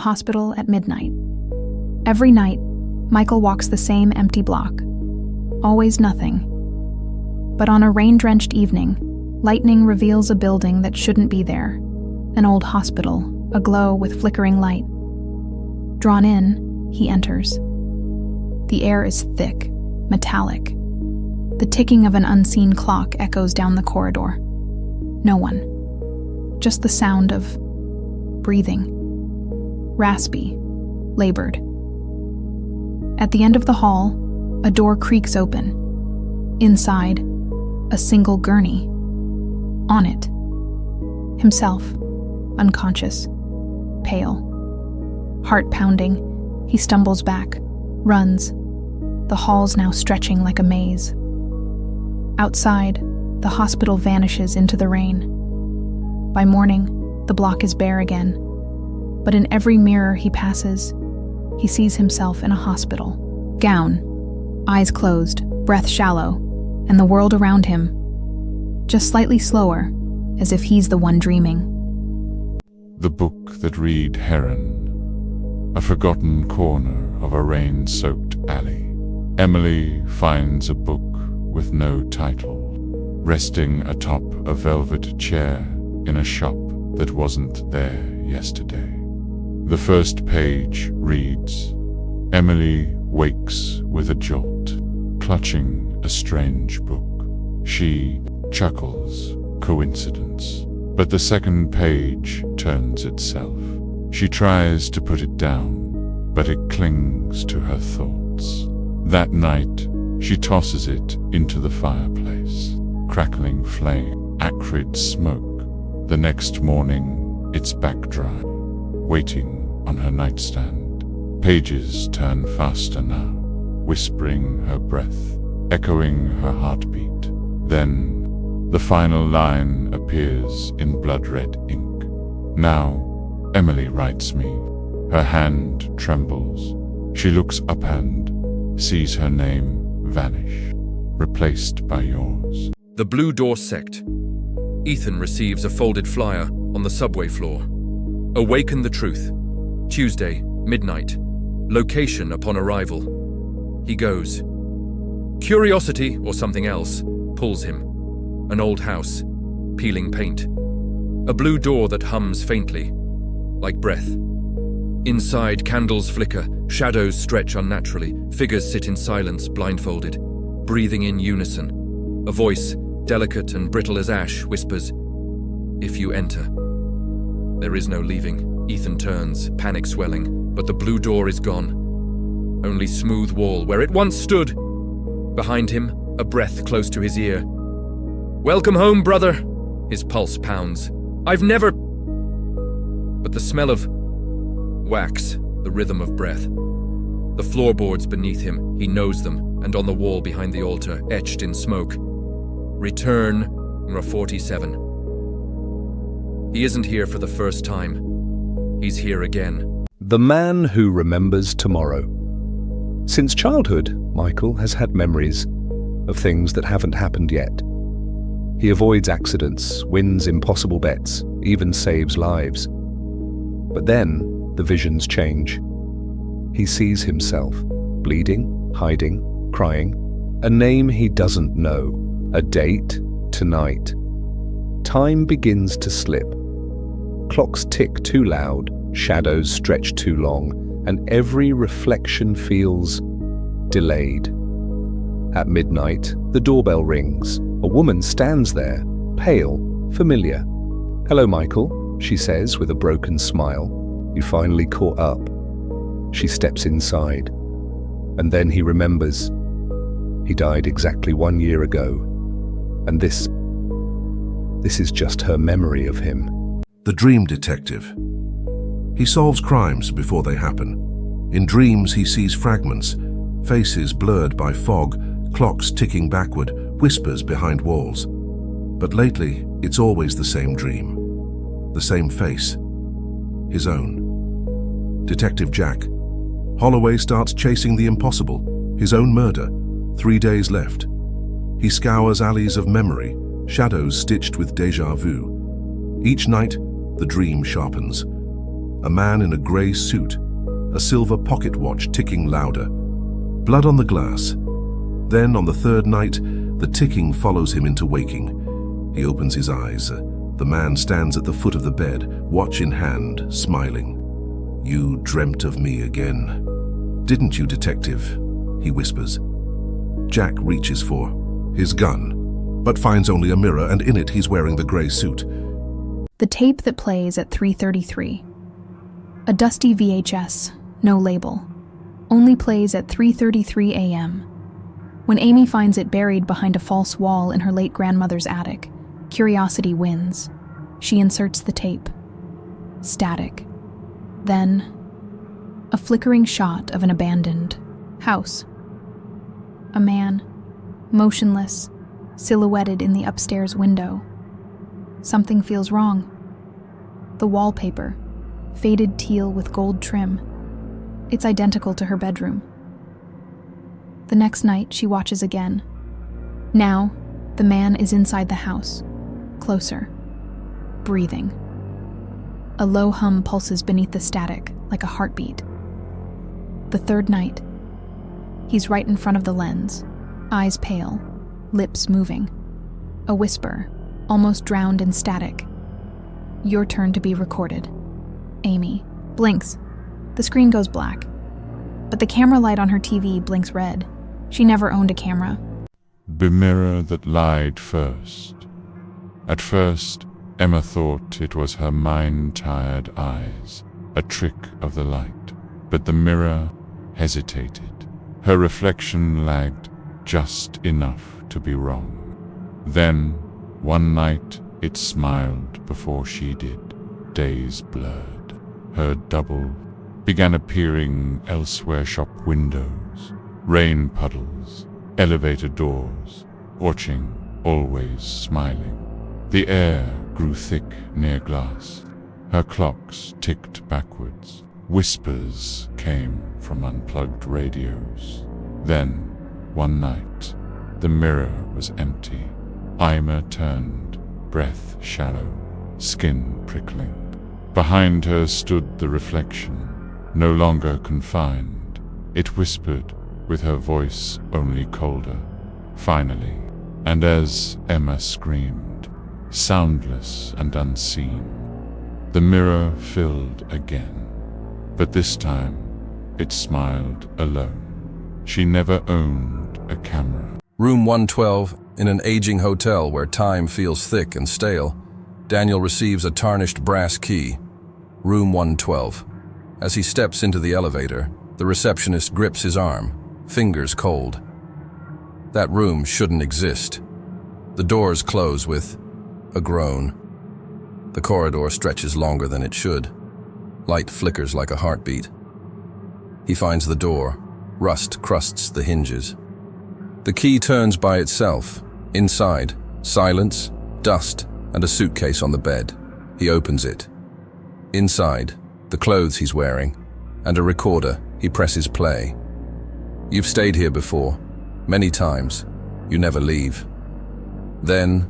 hospital at midnight. Every night, Michael walks the same empty block. Always nothing. But on a rain-drenched evening, lightning reveals a building that shouldn't be there. An old hospital, aglow with flickering light. Drawn in, he enters. The air is thick, metallic. The ticking of an unseen clock echoes down the corridor. No one. Just the sound of breathing. Raspy, labored. At the end of the hall, a door creaks open. Inside, a single gurney. On it, himself, unconscious, pale. Heart pounding, he stumbles back, runs. The hall's now stretching like a maze. Outside, the hospital vanishes into the rain. By morning, the block is bare again. But in every mirror he passes, he sees himself in a hospital. Gown, eyes closed, breath shallow, and the world around him, just slightly slower, as if he's the one dreaming. The book that read Heron, a forgotten corner of a rain-soaked alley. Emily finds a book with no title, resting atop a velvet chair in a shop that wasn't there yesterday. The first page reads, Emily wakes with a jolt, clutching a strange book. She chuckles, coincidence. But the second page turns itself. She tries to put it down, but it clings to her thoughts. That night, she tosses it into the fireplace. Crackling flame, acrid smoke. The next morning, it's back dry, waiting on her nightstand. Pages turn faster now, whispering her breath, echoing her heartbeat. Then, the final line appears in blood-red ink. Now, Emily writes me. Her hand trembles. She looks up and sees her name vanish, replaced by yours. The Blue Door Sect. Ethan receives a folded flyer on the subway floor. Awaken the truth. Tuesday, midnight. Location upon arrival. He goes. Curiosity, or something else, pulls him. An old house, peeling paint. A blue door that hums faintly, like breath. Inside, candles flicker, shadows stretch unnaturally, figures sit in silence, blindfolded, breathing in unison. A voice, delicate and brittle as ash, whispers, "If you enter." There is no leaving. Ethan turns, panic swelling, but the blue door is gone. Only smooth wall where it once stood. Behind him, a breath close to his ear. "Welcome home, brother!" His pulse pounds. "I've never..." But the smell of wax, the rhythm of breath. The floorboards beneath him, he knows them, and on the wall behind the altar, etched in smoke. Return, 47. He isn't here for the first time. He's here again. The man who remembers tomorrow. Since childhood, Michael has had memories of things that haven't happened yet. He avoids accidents, wins impossible bets, even saves lives. But then, the visions change. He sees himself, bleeding, hiding, crying, a name he doesn't know, a date, tonight. Time begins to slip. Clocks tick too loud, shadows stretch too long, and every reflection feels delayed. At midnight, the doorbell rings. A woman stands there, pale, familiar. "Hello, Michael," she says with a broken smile. "You finally caught up." She steps inside, and then he remembers. He died exactly 1 year ago, and this is just her memory of him. The Dream Detective. He solves crimes before they happen. In dreams, he sees fragments, faces blurred by fog, clocks ticking backward, whispers behind walls. But lately, it's always the same dream. The same face. His own. Detective Jack. Holloway starts chasing the impossible. His own murder. 3 days left. He scours alleys of memory, shadows stitched with déjà vu. Each night, the dream sharpens. A man in a grey suit, a silver pocket watch ticking louder. Blood on the glass. Then, on the third night, the ticking follows him into waking. He opens his eyes. The man stands at the foot of the bed, watch in hand, smiling. "You dreamt of me again. Didn't you, detective?" he whispers. Jack reaches for his gun, but finds only a mirror, and in it he's wearing the grey suit. The tape that plays at 3:33. A dusty VHS, no label, only plays at 3:33 a.m. When Amy finds it buried behind a false wall in her late grandmother's attic, curiosity wins. She inserts the tape. Static. Then, a flickering shot of an abandoned house. A man, motionless, silhouetted in the upstairs window. Something feels wrong. The wallpaper, faded teal with gold trim. It's identical to her bedroom. The next night, she watches again. Now, the man is inside the house, closer, breathing. A low hum pulses beneath the static, like a heartbeat. The third night, he's right in front of the lens, eyes pale, lips moving. A whisper, almost drowned in static. "Your turn to be recorded." Amy blinks. The screen goes black, but the camera light on her TV blinks red. She never owned a camera. The mirror that lied first. At first, Emma thought it was her mind-tired eyes, a trick of the light. But the mirror hesitated. Her reflection lagged just enough to be wrong. Then, one night, it smiled before she did. Days blurred. Her double began appearing elsewhere, shop windows, rain puddles, elevator doors, watching, always smiling. The air grew thick near glass. Her clocks ticked backwards. Whispers came from unplugged radios. Then, one night, the mirror was empty. Ima turned, breath shallow, skin prickling. Behind her stood the reflection, no longer confined. It whispered, with her voice only colder, "Finally." And as Emma screamed, soundless and unseen, the mirror filled again. But this time, it smiled alone. She never owned a camera. Room 112, in an aging hotel where time feels thick and stale, Daniel receives a tarnished brass key. Room 112. As he steps into the elevator, the receptionist grips his arm, fingers cold. That room shouldn't exist. The doors close with a groan. The corridor stretches longer than it should. Light flickers like a heartbeat. He finds the door. Rust crusts the hinges. The key turns by itself. Inside, silence, dust, and a suitcase on the bed. He opens it. Inside, the clothes he's wearing, and a recorder. He presses play. "You've stayed here before, many times. You never leave." Then,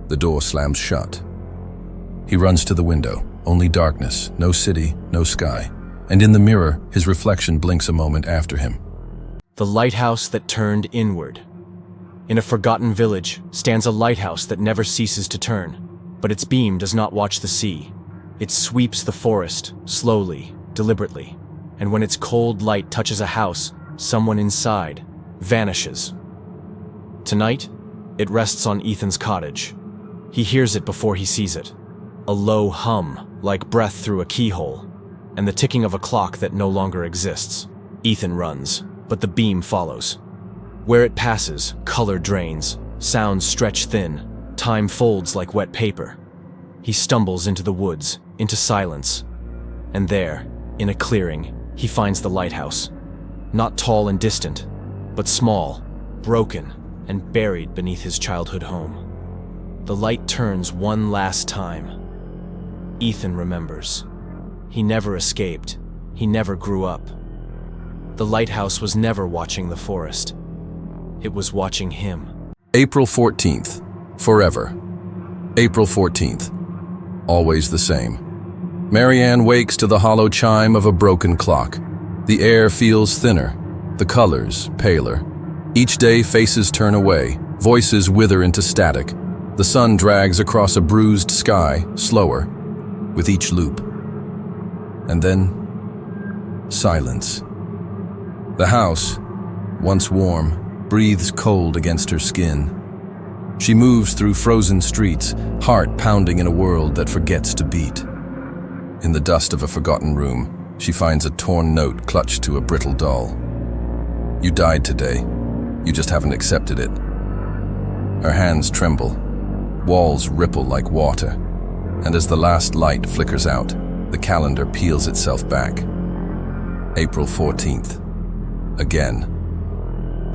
the door slams shut. He runs to the window. Only darkness, no city, no sky. And in the mirror, his reflection blinks a moment after him. The lighthouse that turned inward. In a forgotten village stands a lighthouse that never ceases to turn, but its beam does not watch the sea. It sweeps the forest, slowly, deliberately, and when its cold light touches a house, someone inside vanishes. Tonight, it rests on Ethan's cottage. He hears it before he sees it. A low hum, like breath through a keyhole, and the ticking of a clock that no longer exists. Ethan runs, but the beam follows. Where it passes, color drains, sounds stretch thin, time folds like wet paper. He stumbles into the woods, into silence, and there, in a clearing, he finds the lighthouse. Not tall and distant, but small, broken, and buried beneath his childhood home. The light turns one last time. Ethan remembers. He never escaped. He never grew up. The lighthouse was never watching the forest. It was watching him. April 14th. Forever. April 14th. Always the same. Marianne wakes to the hollow chime of a broken clock. The air feels thinner, the colors paler. Each day faces turn away, voices wither into static. The sun drags across a bruised sky, slower, with each loop. And then, silence. The house, once warm, breathes cold against her skin. She moves through frozen streets, heart pounding in a world that forgets to beat. In the dust of a forgotten room, she finds a torn note clutched to a brittle doll. You died today. You just haven't accepted it. Her hands tremble. Walls ripple like water. And as the last light flickers out, the calendar peels itself back. April 14th. Again.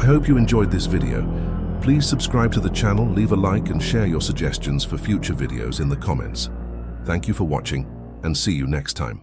I hope you enjoyed this video. Please subscribe to the channel, leave a like and share your suggestions for future videos in the comments. Thank you for watching and see you next time.